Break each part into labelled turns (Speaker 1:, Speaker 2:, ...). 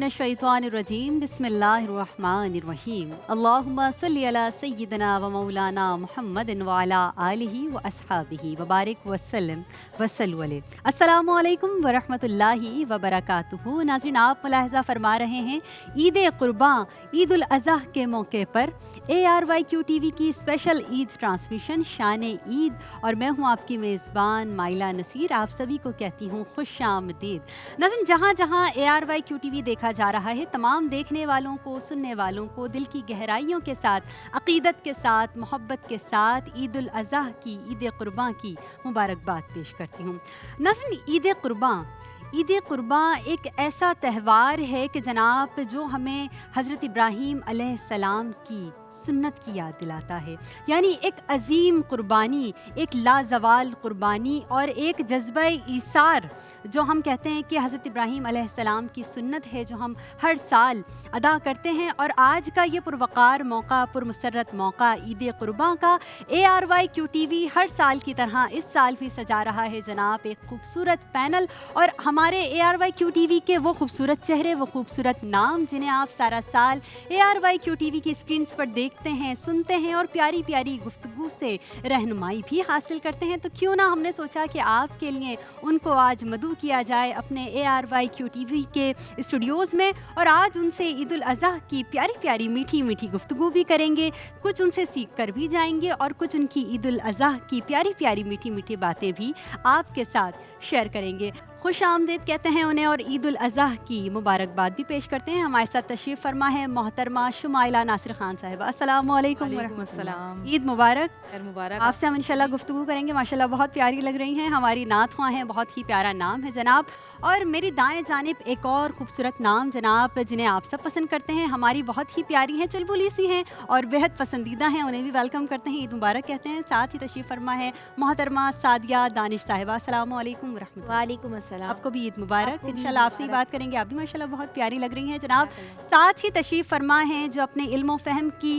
Speaker 1: मिनश्शैतानिर्रजीम बिस्मिल्लाहिर्रहमानिर्रहीम अल्लाहुम्मा सल्लि अला सय्यिदना व मौलाना मुहम्मदिन व अला आलिहि व अस्हाबिहि व बारिक वसल्लम वसल्लु अलैहि। अस्सलामु अलैकुम व रहमतुल्लाहि व बरकातुहू। नाज़रीन, आप मुलाहिज़ा फरमा रहे हैं ईद कुर्बान ईद उल अज़हा के मौके पर ARYQ TV की स्पेशल ईद ट्रांसमिशन शान ईद, और मैं हूँ आपकी मेज़बान माइला नसीर। आप सभी को कहती हूँ खुश आमदीद। नाज़रीन, जहाँ जहाँ ARYQ TV देखा जा रहा है, तमाम देखने वालों को, सुनने वालों को दिल की गहराइयों के साथ, अक़ीदत के साथ, मोहब्बत के साथ ईद उल अज़हा की, ईद कुर्बान की मुबारकबाद पेश करती हूँ। नाज़रीन, ईद कुर्बान एक ऐसा त्यौहार है कि जनाब जो हमें हज़रत इब्राहीम अलैहिस्सलाम की सुन्नत की याद दिलाता है। यानी एक अजीम कुर्बानी, एक लाजवाल कुर्बानी और एक जज्बा ईसार जो हम कहते हैं कि हज़रत इब्राहीम अलैहिस्सलाम की सुन्नत है, जो हम हर साल अदा करते हैं। और आज का ये पुरवकार मौका, पुरमसरत मौका ईद कुर्बान का ARYQ TV हर साल की तरह इस साल भी सजा रहा है जनाब एक खूबसूरत पैनल। और हमारे ARYQ TV के वो खूबसूरत चेहरे, वो खूबसूरत नाम जिन्हें आप सारा साल ARYQ TV की स्क्रीन्स पर देखते हैं, सुनते हैं और प्यारी प्यारी गुफ्तगू से रहनुमाई भी हासिल करते हैं। तो क्यों ना हमने सोचा कि आपके लिए उनको आज मदऊ किया जाए अपने ARYQ TV के स्टूडियोज़ में, और आज उनसे ईद उल अज़हा की प्यारी प्यारी मीठी मीठी गुफ्तगू भी करेंगे, कुछ उनसे सीख कर भी जाएंगे और कुछ उनकी ईद उल अज़हा की प्यारी प्यारी मीठी मीठी बातें भी आपके साथ शेयर करेंगे। खुश आमदीद कहते हैं उन्हें और ईद उल अज़हा की मुबारकबाद भी पेश करते हैं। हमारे साथ तशरीफ़ फरमा है मोहतरमा शुमाइला नासिर खान साहिबा। अस्सलामु अलैकुम व रहमतुल्लाह। ईद मुबारक। मुबारक। आपसे हम इंशाल्लाह गुफ्तगू करेंगे। माशाल्लाह बहुत प्यारी लग रही हैं, हमारी नात ख़्वां हैं, बहुत ही प्यारा नाम है जनाब। और मेरी दाएं जानिब एक और खूबसूरत नाम जनाब जिन्हें आप सब पसंद करते हैं, हमारी बहुत ही प्यारी हैं, चुलबुली सी हैं और बेहद पसंदीदा हैं, उन्हें भी वेलकम करते हैं, ईद मुबारक कहते हैं। साथ ही तशरीफ़ फरमा है मोहतरमा सादिया दानिश साहिबा। अस्सलामु अलैकुम व रहमतुल्लाह।
Speaker 2: वालेकुम अस्सलाम।
Speaker 1: आपको भी ईद मुबारक। इंशाल्लाह आपसे ही बात करेंगे, आप भी माशाल्लाह बहुत प्यारी लग रही हैं जनाब। साथ ही तशरीफ़ फरमा हैं जो अपने इल्म फ़हम की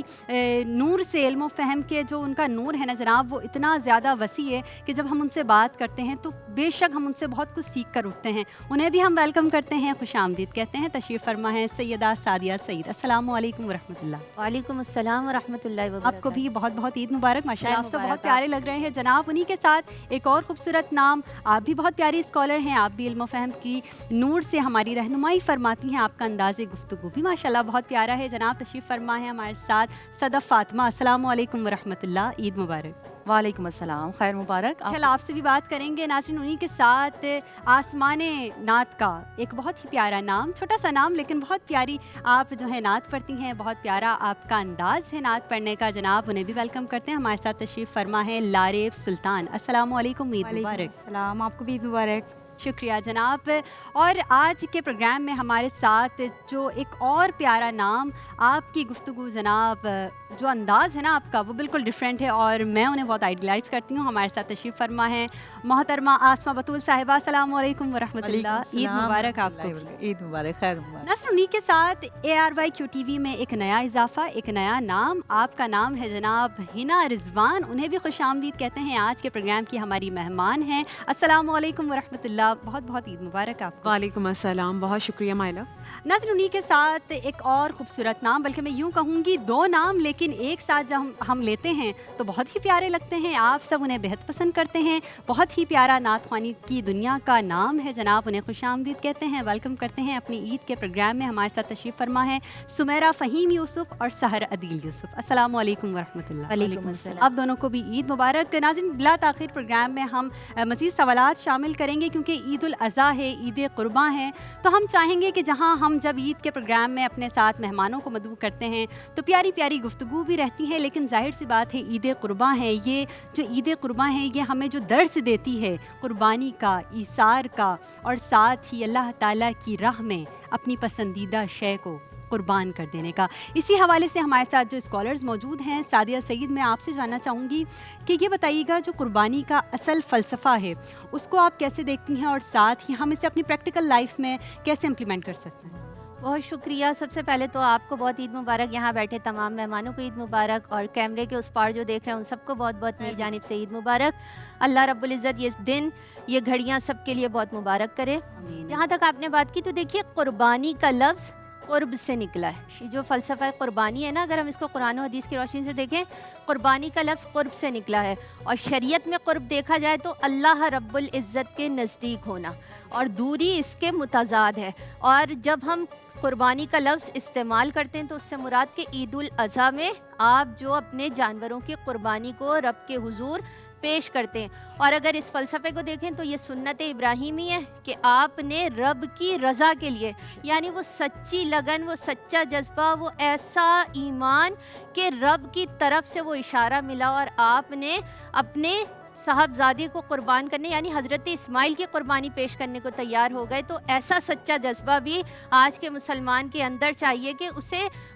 Speaker 1: नूर से, इल्म फ़हम के जो उनका नूर है ना जनाब, वो इतना ज़्यादा वसी है कि जब हम उनसे बात करते हैं तो बेशक हम उनसे बहुत कुछ सीख कर उठते हैं। उन्हें भी हम वेलकम करते हैं, खुश आमदीद कहते हैं। तशरीफ़ फरमा है सैयदा सादिया सईद। अस्सलामु अलैकुम व रहमतुल्लाह।
Speaker 2: वालेकुम अस्सलाम व रहमतुल्लाहि व बरकातहू।
Speaker 1: आपको भी बहुत बहुत ईद मुबारक। माशाल्लाह आप सब बहुत प्यारे लग रहे हैं जनाब। उन्हीं के साथ एक और खूबसूरत नाम, आप भी बहुत प्यारी स्कॉलर हैं, आप भी इल्म फ़हम की नूर से हमारी रहनुमाई फरमाती हैं। आपका अंदाज़े गुफ्तगू भी माशाल्लाह बहुत प्यारा है जनाब। तशरीफ़ फरमा है हमारे साथ सदफ़ फ़ातिमा। अस्सलामु अलैकुम व रहमतुल्लाह। ईद मुबारक।
Speaker 3: वालेकुम अस्सलाम, खैर मुबारक।
Speaker 1: चलो आपसे भी बात करेंगे नाज़रीन। उन्हीं के साथ आसमाने नात का एक बहुत ही प्यारा नाम, छोटा सा नाम लेकिन बहुत प्यारी आप जो है नात पढ़ती हैं, बहुत प्यारा आपका अंदाज़ है नात पढ़ने का जनाब। उन्हें भी वेलकम करते हैं। हमारे साथ तशरीफ़ फरमा है लारेब सुल्तान। अस्सलामु अलैकुम, ईद मुबारक।
Speaker 3: सलाम, आपको भी ईद मुबारक।
Speaker 1: शुक्रिया जनाब। और आज के प्रोग्राम में हमारे साथ जो एक और प्यारा नाम, आपकी गुफ्तगू जनाब, जो अंदाज़ है ना आपका वो बिल्कुल डिफरेंट है और मैं उन्हें बहुत आइडियलाइज़ करती हूँ। हमारे साथ तशरीफ़ फरमा है मोहतरमा आसमा बतूल साहिबा। अस्सलामु अलैकुम व रहमतुल्लाह। ईद मुबारक आपको।
Speaker 3: ईद मुबारक, खैर मुबारक।
Speaker 1: नाज़रीन, उन्हीं के साथ ARYQ TV में एक नया इजाफा, एक नया नाम, आपका नाम है जनाब हिना रिजवान। उन्हें भी खुश आमदीद कहते हैं। आज के प्रोग्राम की हमारी मेहमान हैं। अस्सलामु अलैकुम व रहमतुल्लाह। बहुत बहुत ईद मुबारक आपको।
Speaker 3: वालेकुम अस्सलाम, बहुत शुक्रिया माइला।
Speaker 1: नाज़रीन, उन्हीं के साथ एक और खूबसूरत नाम, बल्कि मैं यूँ कहूँगी दो नाम, लेकिन एक साथ जब हम लेते हैं तो बहुत ही प्यारे लगते हैं। आप सब उन्हें बेहद पसंद करते हैं। बहुत ही प्यारा नात ख़्वानी की दुनिया का नाम है जनाब। उन्हें खुश आमदीद कहते हैं, वेलकम करते हैं अपनी ईद के प्रोग्राम में। हमारे साथ तशरीफ़ फरमा है सुमेरा फ़हीम यूसुफ़ और सहर अदील यूसुफ़। अस्सलामु अलैकुम व रहमतुल्लाह।
Speaker 2: वालेकुम अस्सलाम।
Speaker 1: अब दोनों को भी ईद मुबारक। नाज़रीन, बिला ताख़ीर प्रोग्राम में हम मज़ीद सवालात शामिल करेंगे क्योंकि ईद उल अज़हा है, ईद कुर्बान है, तो हम चाहेंगे कि जहाँ हम जब ईद के प्रोग्राम में अपने साथ मेहमानों को मदऊ करते हैं तो प्यारी प्यारी गुफ्तगू भी रहती है, लेकिन जाहिर सी बात है ईद कुर्बान है, ये जो ईद कुर्बान है ये हमें जो दर्स देती है कुर्बानी का, ईसार का, और साथ ही अल्लाह ताला की राह में अपनी पसंदीदा शय को कुर्बान कर देने का। इसी हवाले से हमारे साथ जो स्कॉलर्स मौजूद हैं, सादिया सईद, मैं आपसे जानना चाहूँगी कि ये बताइएगा जो कुर्बानी का असल फ़लसफ़ा है उसको आप कैसे देखती हैं और साथ ही हम इसे अपनी प्रैक्टिकल लाइफ में कैसे इम्प्लीमेंट कर सकते हैं?
Speaker 2: बहुत शुक्रिया। सबसे पहले तो आपको बहुत ईद मुबारक, यहाँ बैठे तमाम मेहमानों को ईद मुबारक, और कैमरे के उस पार जो देख रहे हैं उन सबको बहुत बहुत मेरी जानिब से ईद मुबारक। अल्लाह रब्बुल इज़्ज़त ये दिन, ये घड़ियाँ सबके लिए बहुत मुबारक करे।
Speaker 1: आमीन।
Speaker 2: जहाँ तक आपने बात की तो देखिए, कुर्बानी का लफ्ज़ कुर्ब से निकला है। ये जो फ़लसफ़ा कुर्बानी है ना, अगर हम इसको कुरान और हदीस की रोशनी से देखें, कुर्बानी का लफ्ज़ कुर्ब से निकला है। और शरीयत में कुर्ब देखा जाए तो अल्लाह रब्बुल इज़्ज़त के नज़दीक होना, और दूरी इसके मुतज़ाद है। और जब हम कुर्बानी का लफ्ज़ इस्तेमाल करते हैं तो उससे मुराद के ईद उल अज़हा में आप जो अपने जानवरों की कुर्बानी को रब के हुजूर पेश करते हैं। और अगर इस फ़लसफ़े को देखें तो ये सुन्नत इब्राहीमी है कि आपने रब की रज़ा के लिए, यानी वो सच्ची लगन, वो सच्चा जज्बा, वो ऐसा ईमान कि रब की तरफ से वो इशारा मिला और आपने अपने साहबजादे को कुर्बान करने, यानी हज़रत इस्माइल की कुर्बानी पेश करने को तैयार हो गए। तो ऐसा सच्चा जज्बा भी आज के मुसलमान के अंदर चाहिए कि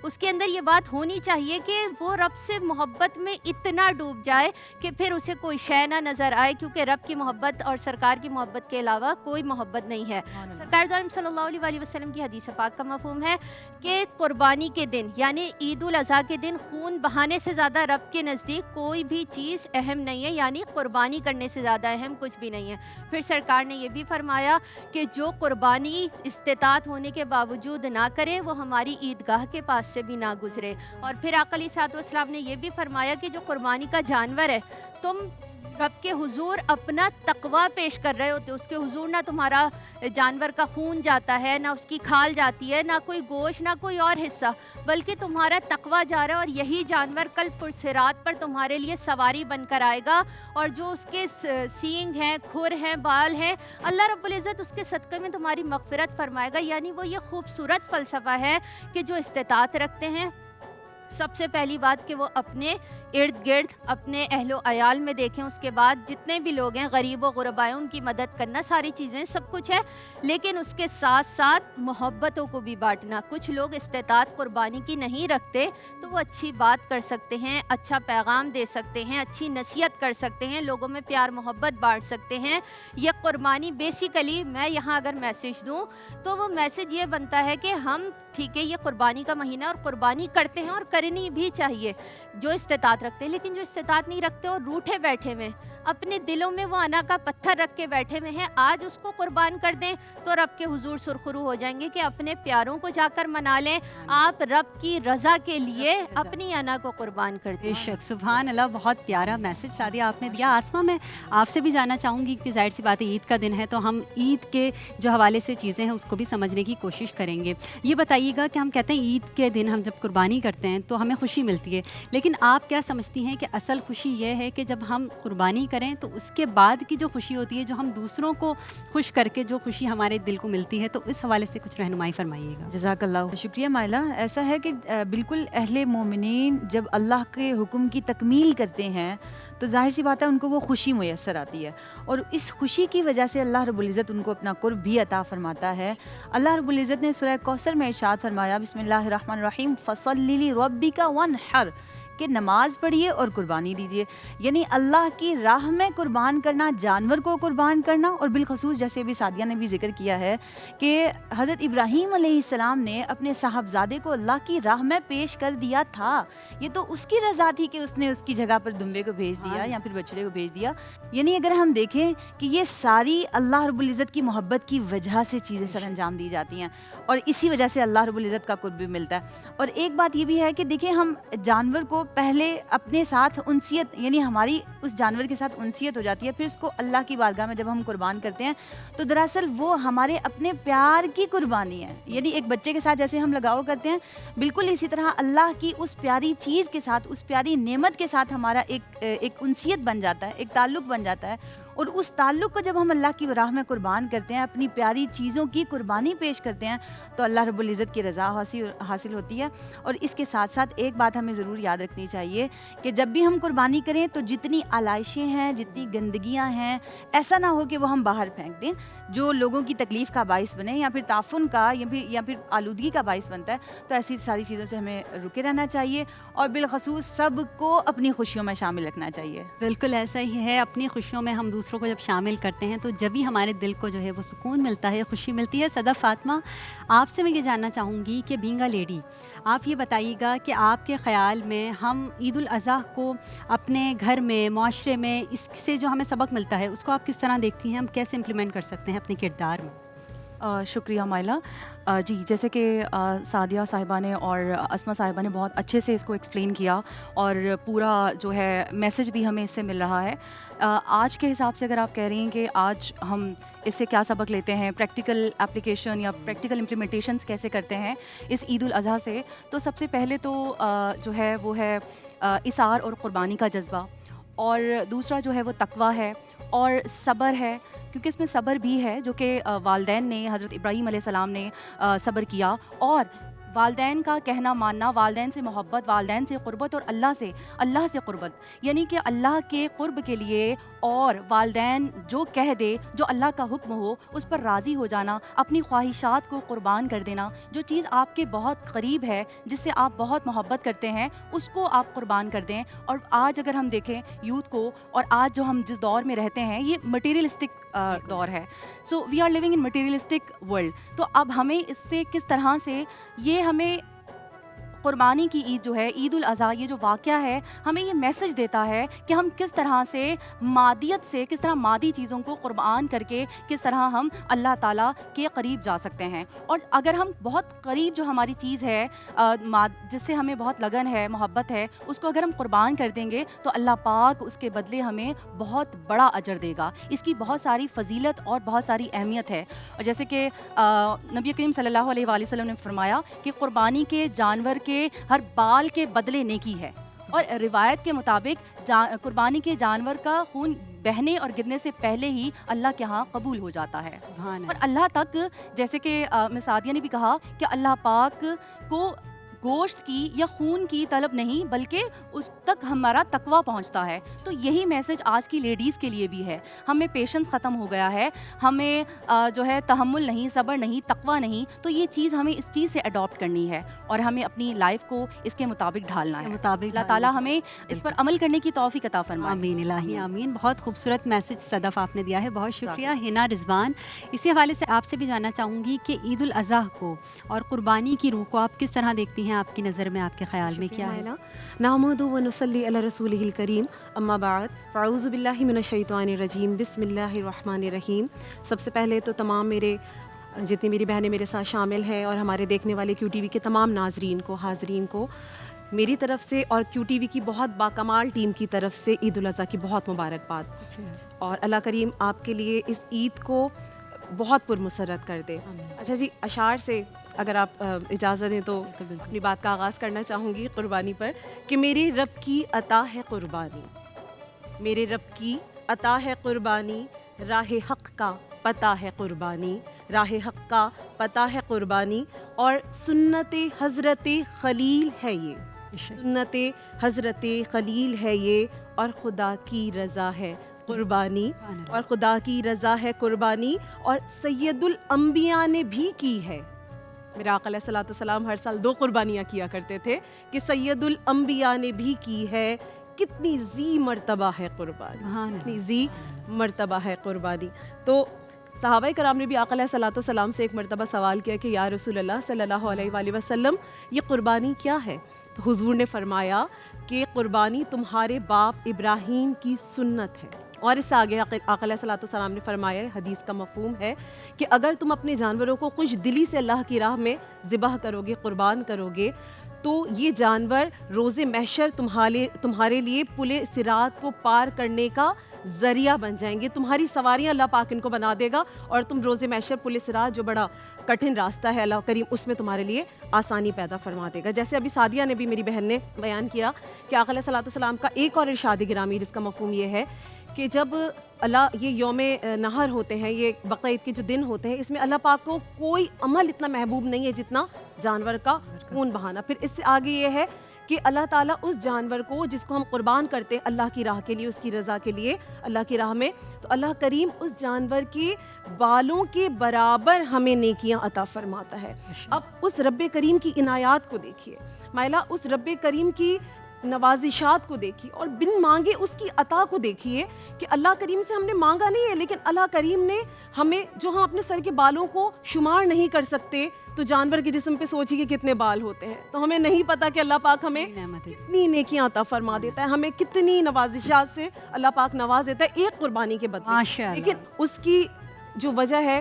Speaker 2: उसके अंदर ये बात होनी चाहिए कि वो रब से मोहब्बत में इतना डूब जाए कि फिर उसे कोई शय ना नज़र आए, क्योंकि रब की मोहब्बत और सरकार की मोहब्बत के अलावा कोई मोहब्बत नहीं है। सरकार दो आलम सल्लल्लाहु अलैहि वसल्लम की हदीस पाक का मफ़हूम है कि कुर्बानी के दिन, यानी ईद उल अज़हा के दिन, खून बहाने से ज़्यादा रब के नज़दीक कोई भी चीज़ अहम नहीं है, यानी कुर्बानी करने से ज़्यादा अहम कुछ भी नहीं है। फिर सरकार ने यह भी फरमाया कि जो कुर्बानी इस्तिताअत होने के बावजूद ना करे वो हमारी ईदगाह के पास से भी ना गुजरे। और फिर आका अलैहिस्सलातु वस्सलाम ने यह भी फरमाया कि जो कुर्बानी का जानवर है, तुम रब के हुजूर अपना तकवा पेश कर रहे होते, उसके हुजूर ना तुम्हारा जानवर का खून जाता है, ना उसकी खाल जाती है, ना कोई गोश्त, ना कोई और हिस्सा, बल्कि तुम्हारा तकवा जा रहा है। और यही जानवर कल पुरसिरात पर तुम्हारे लिए सवारी बनकर आएगा, और जो उसके सींग हैं, खुर हैं, बाल हैं, अल्लाह रब्बुल इज़्ज़त उसके सदक़े में तुम्हारी मग़फ़िरत फरमाएगा। यानी वो ये खूबसूरत फ़लसफ़ा है कि जो इस्तिताअत रखते हैं, सबसे पहली बात कि वो अपने इर्द गिर्द अपने अहलो अयाल में देखें, उसके बाद जितने भी लोग हैं, गरीब व गुरबा हैं, उनकी मदद करना, सारी चीज़ें सब कुछ है, लेकिन उसके साथ साथ मोहब्बतों को भी बांटना। कुछ लोग इस्तिताअत कुर्बानी की नहीं रखते तो वो अच्छी बात कर सकते हैं, अच्छा पैगाम दे सकते हैं, अच्छी नसीहत कर सकते हैं, लोगों में प्यार मोहब्बत बांट सकते हैं। ये कुर्बानी बेसिकली, मैं यहाँ अगर मैसेज दूँ तो वो मैसेज ये बनता है कि हम, ठीक है, ये कुर्बानी का महीना और कुर्बानी करते हैं और करनी भी चाहिए जो इस्तिताअत रखते हैं, लेकिन जो इस्तिताअत नहीं रखते और रूठे बैठे हुए, अपने दिलों में वो अना का पत्थर रख के बैठे हुए हैं, आज उसको कुर्बान कर दें तो रब के हुजूर सुरखरू हो जाएंगे कि अपने प्यारों को जाकर मना लें, आप रब की रज़ा के लिए अपनी अना को कुर्बान कर दें।
Speaker 1: बेशक, सुभान अल्लाह, बहुत प्यारा मैसेज सादिया आपने दिया। आसमा, मैं आपसे भी जानना चाहूँगी कि जाहिर सी बात है ईद का दिन है तो हम ईद के जो हवाले से चीज़ें हैं उसको भी समझने की कोशिश करेंगे। ये बताइएगा कि हम कहते हैं ईद के दिन हम जब कुर्बानी करते हैं तो हमें खुशी मिलती है, लेकिन आप क्या समझती हैं कि असल खुशी ये है कि जब हम कुर्बानी करें तो उसके बाद की जो खुशी होती है, जो हम दूसरों को खुश करके जो खुशी हमारे दिल को मिलती है, तो इस हवाले से कुछ रहनुमाई फरमाइएगा।
Speaker 3: जज़ाकल्लाह, शुक्रिया माइला। ऐसा है कि बिल्कुल अहले मोमिनीन जब अल्लाह के हुक्म की तकमील करते हैं तो जाहिर सी बात है उनको वो खुशी मुयस्सर आती है, और इस खुशी की वजह से अल्लाह रब्बुल इज़्ज़त उनको अपना कुर्ब भी अता फरमाता है। अल्लाह रब्बुल इज़्ज़त ने सूरह कौसर में इरशाद फरमाया, बिस्मिल्लाहिर्रहमानिर्रहीम, फसल्लि लिरब्बिका वन्हर, कि नमाज पढ़िए और कुर्बानी दीजिए। यानी अल्लाह की राह में कुर्बान करना, जानवर को कुर्बान करना, और बिलखसूस जैसे अभी सादिया ने भी जिक्र किया है कि हज़रत इब्राहीम अलैहिस्सलाम ने अपने साहबजादे को अल्लाह की राह में पेश कर दिया था। ये तो उसकी रज़ा थी कि उसने उसकी जगह पर दुम्बे को भेज दिया या फिर बछड़े को भेज दिया। यानी अगर हम देखें कि ये सारी अल्लाह रब्बुल इज़्ज़त की मोहब्बत की वजह से चीज़ें सर अंजाम दी जाती हैं, और इसी वजह से अल्लाह रब्बुल इज़्ज़त का कुर्ब भी मिलता है। और एक बात ये भी है कि देखिए, हम जानवर को पहले अपने साथ उनसियत, यानी हमारी उस जानवर के साथ उनसियत हो जाती है, फिर उसको अल्लाह की बारगाह में जब हम कुर्बान करते हैं तो दरअसल वो हमारे अपने प्यार की कुर्बानी है। यानी एक बच्चे के साथ जैसे हम लगाव करते हैं, बिल्कुल इसी तरह अल्लाह की उस प्यारी चीज़ के साथ, उस प्यारी नेमत के साथ हमारा एक उनसियत बन जाता है, एक ताल्लुक़ बन जाता है। और उस ताल्लुक़ को जब हम अल्लाह की राह में कुर्बान करते हैं, अपनी प्यारी चीज़ों की कुर्बानी पेश करते हैं, तो अल्लाह रब्बुल इज़्ज़त की रज़ा हासिल होती है। और इसके साथ साथ एक बात हमें ज़रूर याद रखनी चाहिए कि जब भी हम कुर्बानी करें तो जितनी आलाइशें हैं, जितनी गंदगियाँ हैं, ऐसा ना हो कि वो हम बाहर फेंक दें, जो लोगों की तकलीफ़ का बाइस बने या फिर ताफुन का या फिर आलूदगी का बाइस बनता है। तो ऐसी सारी चीज़ों से हमें रुके रहना चाहिए, और बिलखसूस सबको अपनी खुशियों में शामिल रखना चाहिए।
Speaker 1: बिल्कुल ऐसा ही है, अपनी खुशियों में हम दूसरों को जब शामिल करते हैं तो जब भी हमारे दिल को जो है वो सुकून मिलता है, खुशी मिलती है। सदा फातिमा, आपसे मैं ये जानना चाहूँगी कि बीइंग अ लेडी, आप ये बताइएगा कि आपके ख़्याल में हम ईद उल अज़हा को अपने घर में, माशरे में, इससे जो हमें सबक मिलता है उसको आप किस तरह देखती हैं? हम कैसे इम्प्लीमेंट कर सकते हैं अपने किरदार में?
Speaker 3: शुक्रिया माइला। जी, जैसे कि सादिया साहिबा ने और अस्मा साहिबा ने बहुत अच्छे से इसको एक्सप्लेन किया और पूरा जो है मैसेज भी हमें इससे मिल रहा है। आज के हिसाब से अगर आप कह रही हैं कि आज हम इससे क्या सबक लेते हैं, प्रैक्टिकल एप्लीकेशन या प्रैक्टिकल इम्प्लीमेंटेशंस कैसे करते हैं इस ईद उल अज़हा से, तो सबसे पहले तो जो है वो है इसार और क़ुरबानी का जज्बा, और दूसरा जो है वो तकवा है और सब्र है, क्योंकि इसमें सब्र भी है जो कि वालदैन ने, हज़रत इब्राहीम अलैहिस्सलाम ने सब्र किया, और वालदैन का कहना मानना, वालदैन से मोहब्बत, वालदैन से क़ुरबत और अल्लाह से क़ुरबत, यानी कि अल्लाह के क़ुर्ब के लिए और वालदैन जो कह दे, जो अल्लाह का हुक्म हो उस पर राज़ी हो जाना, अपनी ख्वाहिशात को क़ुरबान कर देना, जो चीज़ आपके बहुत करीब है, जिससे आप बहुत मोहब्बत करते हैं, उसको आप क़ुरबान कर दें। और आज अगर हम देखें यूथ को, और आज जो हम जिस दौर में रहते हैं ये मटीरियलिस्टिक दौर है, so we are living in materialistic world. तो अब हमें इससे किस तरह से, ये हमें क़ुरबानी की ईद जो है, ईद उल अज़हा, ये जो वाक़या है हमें ये मैसेज देता है कि हम किस तरह से मादियत से, किस तरह मादी चीज़ों को क़ुरबान करके किस तरह हम अल्लाह ताला के करीब जा सकते हैं। और अगर हम बहुत करीब जो हमारी चीज़ है, जिससे हमें बहुत लगन है, मोहब्बत है, उसको अगर हम क़ुरबान कर देंगे तो अल्लाह पाक उसके बदले हमें बहुत बड़ा अजर देगा। इसकी बहुत सारी फ़जीलत और बहुत सारी अहमियत है। और जैसे कि नबी करीम सल्लल्लाहु अलैहि वसल्लम ने फरमाया कि क़ुरबानी के जानवर के हर बाल के बदले नेकी है, और रिवायत के मुताबिक कुर्बानी के जानवर का खून बहने और गिरने से पहले ही अल्लाह के यहाँ कबूल हो जाता है। और अल्लाह तक, जैसे कि मिस सादिया ने भी कहा कि अल्लाह पाक को गोश्त की या खून की तलब नहीं, बल्कि उस तक हमारा तकवा पहुंचता है। तो यही मैसेज आज की लेडीज़ के लिए भी है। हमें पेशेंस ख़त्म हो गया है, हमें जो है तहम्मुल नहीं, सब्र नहीं, तकवा नहीं। तो ये चीज़ हमें इस चीज़ से अडॉप्ट करनी है और हमें अपनी लाइफ को इसके मुताबिक ढालना है। अल्लाह ताला हमें इस पर अमल करने की तौफीक अता फरमाए।
Speaker 1: आमीन इलाही आमीन। बहुत खूबसूरत मैसेज सदफ आपने दिया है, बहुत शुक्रिया हिना रिजवान। इसी हवाले से आपसे भी जानना चाहूँगी कि ईद उल अज़हा को और कुर्बानी की रूह को आप किस तरह देखती हैं? आपकी नज़र में, आपके ख्याल में क्या है?
Speaker 4: नहमदु व नुसल्ली अला रसूलिहिल करीम, अम्मा बाद, फ़अऊज़ु बिल्लाहि मिनश शैतानिर रजीम, बिस्मिल्लाहिर रहमानिर रहीम। सबसे पहले तो तमाम मेरे जितनी मेरी बहनें मेरे साथ शामिल हैं और हमारे देखने वाले QTV के तमाम नाजरीन को, हाजरीन को मेरी तरफ से और QTV की बहुत बाकमाल टीम की तरफ से ईद उल अज़हा की बहुत मुबारकबाद। और अल्लाह करीम आपके लिए इस ईद को बहुत पुरमसरत कर दे। अच्छा जी, अशार से अगर आप इजाज़त दें तो अपनी बात का आगाज़ करना चाहूँगी कुर्बानी पर कि मेरे रब की अता है कुर्बानी, मेरे रब की अता है कुर्बानी, राह हक़ का पता है कुर्बानी, राह हक़ का पता है कुर्बानी, और सुन्नत हज़रत खलील है ये, सुन्नत हज़रत खलील है ये, और खुदा की रज़ा है कुर्बानी, और खुदा की रज़ा है कुर्बानी, और सैयदुल अंबिया ने भी की है। मेरे आका अलैहिस्सलातु वस्सलाम हर साल 2 कुर्बानियाँ किया करते थे कि सैयदुल अंबिया ने भी की है। कितनी जी मर्तबा है कुर्बानी, कितनी जी मर्तबा है कुर्बानी। तो सहाबाए कराम ने भी आका अलैहिस्सलातु वस्सलाम से एक मर्तबा सवाल किया कि या रसूल अल्लाह सल्लल्लाहु अलैहि वसल्लम, ये कुर्बानी क्या है? तो हुजूर ने फरमाया कि कुर्बानी तुम्हारे बाप इब्राहीम की सुन्नत है। और इससे आगे आका अलैहिस्सलातु वस्सलाम ने फरमाया, हदीस का मफ़हूम है कि अगर तुम अपने जानवरों को खुश दिली से अल्लाह की राह में ज़िबह करोगे, कुर्बान करोगे, तो ये जानवर रोज़े महशर तुम्हारे लिए पुले सिरात को पार करने का ज़रिया बन जाएंगे। तुम्हारी सवारियाँ अल्लाह पाक इनको बना देगा और तुम रोज़े महशर पुले सिरात, जो बड़ा कठिन रास्ता है अल्लाह करीम, उसमें तुम्हारे लिए आसानी पैदा फरमा देगा। जैसे अभी सादिया ने भी, मेरी बहन ने बयान किया कि आका अलैहिस्सलातु वस्सलाम का एक और इरशाद गिरामी, जिसका मफ़हूम ये है कि जब अल्लाह ये यौमे नहर होते हैं, ये बकरा ईद के जो दिन होते हैं, इसमें अल्लाह पाक को कोई अमल इतना महबूब नहीं है जितना जानवर का खून बहाना। फिर इससे आगे ये है कि अल्लाह ताला उस जानवर को जिसको हम कुर्बान करते हैं अल्लाह की राह के लिए, उसकी रज़ा के लिए, अल्लाह की राह में, तो अल्लाह करीम उस जानवर के बालों के बराबर हमें नेकियां अता फरमाता है। अब उस रब्बे करीम की इनायात को देखिए माइला, उस रब्बे करीम की नवाजिशात को देखिए और बिन मांगे उसकी अता को देखिए कि अल्लाह करीम से हमने मांगा नहीं है, लेकिन अल्लाह करीम ने हमें, जो हम अपने सर के बालों को शुमार नहीं कर सकते, तो जानवर के जिस्म पे सोचिए कि कितने बाल होते हैं। तो हमें नहीं पता कि अल्लाह पाक हमें कितनी नेकियां अता फरमा देता है, हमें कितनी नवाजिशात से अल्लाह पाक नवाज देता है एक कुर्बानी के बदले।
Speaker 1: माशाअल्लाह।
Speaker 4: लेकिन उसकी जो वजह है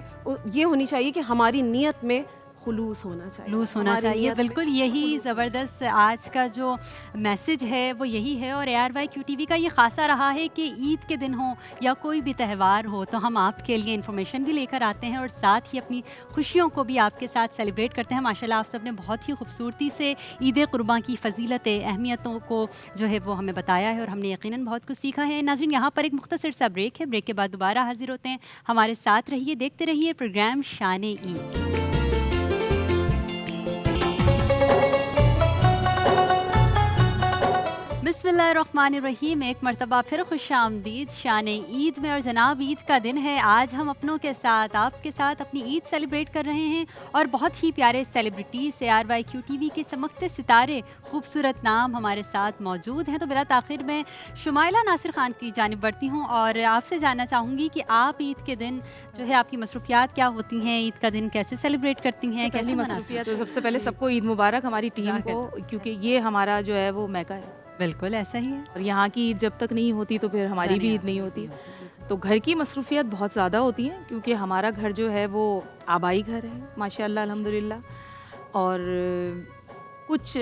Speaker 4: ये होनी चाहिए कि हमारी नीयत में खुलूस होना चाहिए,
Speaker 1: लूस होना
Speaker 4: हमारी
Speaker 1: चाहिए।
Speaker 4: नीयत में
Speaker 1: बिल्कुल यही
Speaker 4: खुलूस
Speaker 1: ज़बरदस्त आज का जो मैसेज है वो यही है। और ARYQTV का ये खासा रहा है कि ईद के दिन हो या कोई भी त्यौहार हो तो हम आपके लिए इन्फॉर्मेशन भी लेकर आते हैं और साथ ही अपनी खुशियों को भी आपके साथ सेलिब्रेट करते हैं। माशाल्लाह आप सब ने बहुत ही खूबसूरती से ईद कुर्बान की फ़जीलत अहमियतों को जो है वो हमें बताया है और हमने यकीनन बहुत कुछ सीखा है। नाज़रीन, यहाँ पर एक मुख्तसर सा ब्रेक है, ब्रेक के बाद दोबारा हाजिर होते हैं। हमारे साथ रहिए, देखते रहिए प्रोग्राम शान ईद। बिस्मिल्लाहिर्रहमानिर्रहीम। एक मरतबा फिर खुश आमदीद शान ईद में। और जनाब ईद का दिन है, आज हम अपनों के साथ, आपके साथ अपनी ईद सेलिब्रेट कर रहे हैं और बहुत ही प्यारे सेलिब्रिटीज़ ARYQTV के चमकते सितारे, खूबसूरत नाम हमारे साथ मौजूद हैं। तो बिला ताख़िर में शुमाइला नासिर खान की जानिब बढ़ती हूँ और आपसे जानना चाहूँगी कि आप ईद के दिन जो है आपकी मसरूफियात क्या होती हैं, ईद का दिन कैसे सेलिब्रेट करती हैं, कैसे मनाती हैं?
Speaker 5: मसरूफियत तो सबसे पहले सबको ईद मुबारक हमारी टीम को, क्योंकि ये हमारा जो है वो मैका है
Speaker 1: बिल्कुल ऐसा ही है।
Speaker 5: और यहाँ की ईद जब तक नहीं होती तो फिर हमारी भी ईद नहीं होती। तो घर की मसरूफियत बहुत ज़्यादा होती है, क्योंकि हमारा घर जो है वो आबाई घर है माशाल्लाह अल्हम्दुलिल्लाह। और कुछ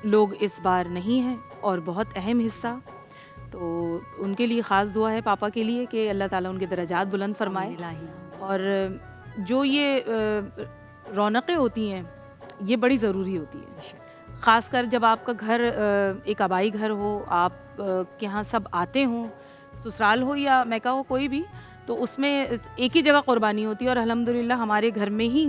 Speaker 5: लोग इस बार नहीं हैं और बहुत अहम हिस्सा, तो उनके लिए ख़ास दुआ है पापा के लिए कि अल्लाह ताला उनके दर्जात बुलंद फरमाए। और जो ये रौनकें होती हैं ये बड़ी ज़रूरी होती है, ख़ासकर जब आपका घर एक आबाई घर हो, आप के यहाँ सब आते हों, ससुराल हो या मैका हो कोई भी, तो उसमें एक ही जगह क़ुरबानी होती है। और अल्हम्दुलिल्लाह हमारे घर में ही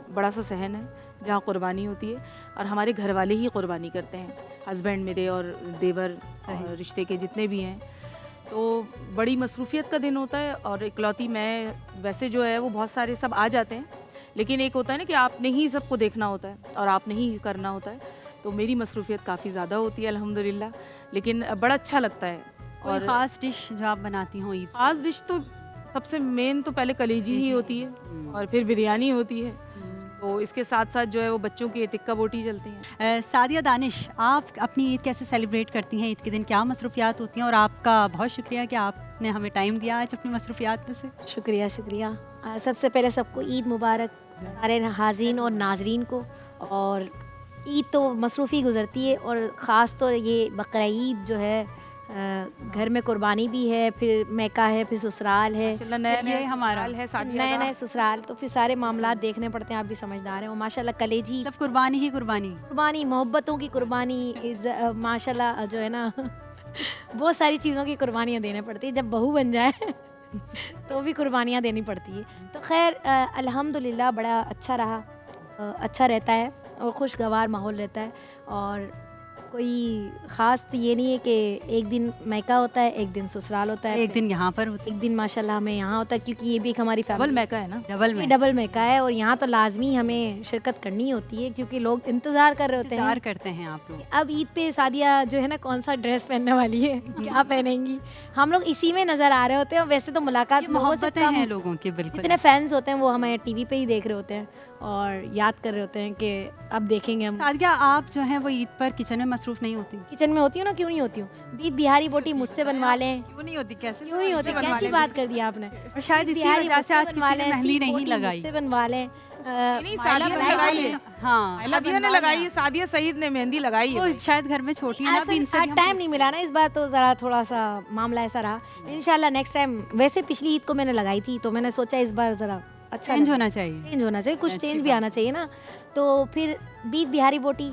Speaker 5: बड़ा सा सहन है जहाँ क़ुरबानी होती है और हमारे घर वाले ही क़ुरबानी करते हैं, हस्बैंड मेरे और देवर और रिश्ते के जितने भी हैं। तो बड़ी मसरूफ़ियत का दिन होता है। और इकलौती मैं, वैसे जो है वो बहुत सारे सब आ जाते हैं, लेकिन एक होता है ना कि आपने ही सबको देखना होता है और आपने ही करना होता है। तो मेरी मसरूफ़ियत काफ़ी ज़्यादा होती है अल्हम्दुलिल्लाह, लेकिन बड़ा अच्छा लगता है।
Speaker 1: और ख़ास डिश जो आप बनाती हो ईद?
Speaker 5: ख़ास डिश तो सबसे मेन तो पहले कलेजी ही होती है और फिर बिरयानी होती है। तो इसके साथ साथ जो है वो बच्चों की टिक्का बोटी चलती हैं।
Speaker 1: सादिया दानिश, आप अपनी ईद कैसे सेलिब्रेट करती हैं? ईद के दिन क्या मसरूफियात होती हैं? और आपका बहुत शुक्रिया कि आपने हमें टाइम दिया आज अपनी मसरूफियात में से।
Speaker 2: शुक्रिया शुक्रिया। सबसे पहले सबको ईद मुबारक, सारे हाज़रीन और नाजरीन को। और ईद तो मसरूफ़ी गुज़रती है और ख़ास तौर ये बकरा ईद जो है, घर में कुर्बानी भी है, फिर मैका है, फिर ससुराल है,
Speaker 5: नया
Speaker 1: हमारा
Speaker 5: है,
Speaker 2: नए नए ससुराल, तो फिर सारे मामलात देखने पड़ते हैं। आप भी समझदार हैं। और माशाल्लाह कलेजी
Speaker 1: सब कुर्बानी ही कुर्बानी,
Speaker 2: कुर्बानी, मोहब्बतों की कुर्बानी, माशाल्लाह जो है ना बहुत सारी चीज़ों की कुर्बानियाँ देने पड़ती है। जब बहू बन जाए तो भी कुर्बानियाँ देनी पड़ती है। तो खैर अल्हम्दुलिल्लाह बड़ा अच्छा रहा, अच्छा रहता है और खुशगवार माहौल रहता है। और कोई ख़ास तो ये नहीं है कि एक दिन मैका होता है, एक दिन ससुराल होता है,
Speaker 1: एक दिन यहाँ पर होती
Speaker 2: एक दिन माशाल्लाह हमें यहाँ होता है, क्योंकि ये भी एक हमारी
Speaker 5: डबल
Speaker 2: फैमिली
Speaker 5: मैका है ना,
Speaker 2: डबल मैका है। और यहाँ तो लाजमी हमें शिरकत करनी होती है, क्योंकि लोग इंतज़ार कर रहे होते
Speaker 1: इंतजार
Speaker 2: हैं।
Speaker 1: करते हैं आप लोग।
Speaker 2: अब ईद पे सादिया जो है ना कौन सा ड्रेस पहनने वाली है, क्या पहनेंगी, हम लोग इसी में नज़र आ रहे होते हैं। वैसे तो मुलाकात लोगों से
Speaker 1: मोहब्बतें
Speaker 2: कम,
Speaker 1: हैं लोगों की, बिल्कुल।
Speaker 2: जितने फैंस होते हैं वो हमें टीवी पे ही देख रहे होते हैं और याद कर रहे होते हैं कि अब देखेंगे हम।
Speaker 1: सादिया, आप जो हैं वो ईद पर किचन में मसरूफ नहीं होती?
Speaker 2: किचन में होती हूँ ना, क्यों नहीं होती हूँ। बीफ बिहारी बोटी मुझसे बनवा लें।
Speaker 5: क्यों नहीं होती, कैसे
Speaker 2: क्यों नहीं होती, कैसी बात कर दी आपने।
Speaker 1: और शायद इसी
Speaker 2: बिहारी
Speaker 1: वजह से
Speaker 2: मुझसे
Speaker 1: आज
Speaker 2: बनवा
Speaker 1: किसी ने
Speaker 2: लें,
Speaker 1: मेहंदी
Speaker 2: सीख
Speaker 1: नहीं
Speaker 2: बोटी
Speaker 1: लगाई।
Speaker 2: मुझसे बनवा लें।
Speaker 5: नहीं, सादिया ने लगाई है।
Speaker 1: हाँ,
Speaker 5: सादिया ने लगाई है, सादिया सईद ने मेहंदी लगाई है।
Speaker 1: वो शायद घर में छोटी है ना, अभी इनसे भी हम-
Speaker 2: टाइम नहीं मिला ना इस बार, तो ज़रा थोड़ा सा मामला ऐसा रहा। इंशाल्लाह नेक्स्ट टाइम। वैसे पिछली ईद को मैंने लगाई थी, तो मैंने सोचा इस बार ज़रा अच्छा
Speaker 1: चेंज होना चाहिए।
Speaker 2: चेंज होना चाहिए, कुछ
Speaker 1: अच्छी
Speaker 2: चेंज भी
Speaker 1: बात।
Speaker 2: आना चाहिए ना। तो फिर बीफ बिहारी बोटी,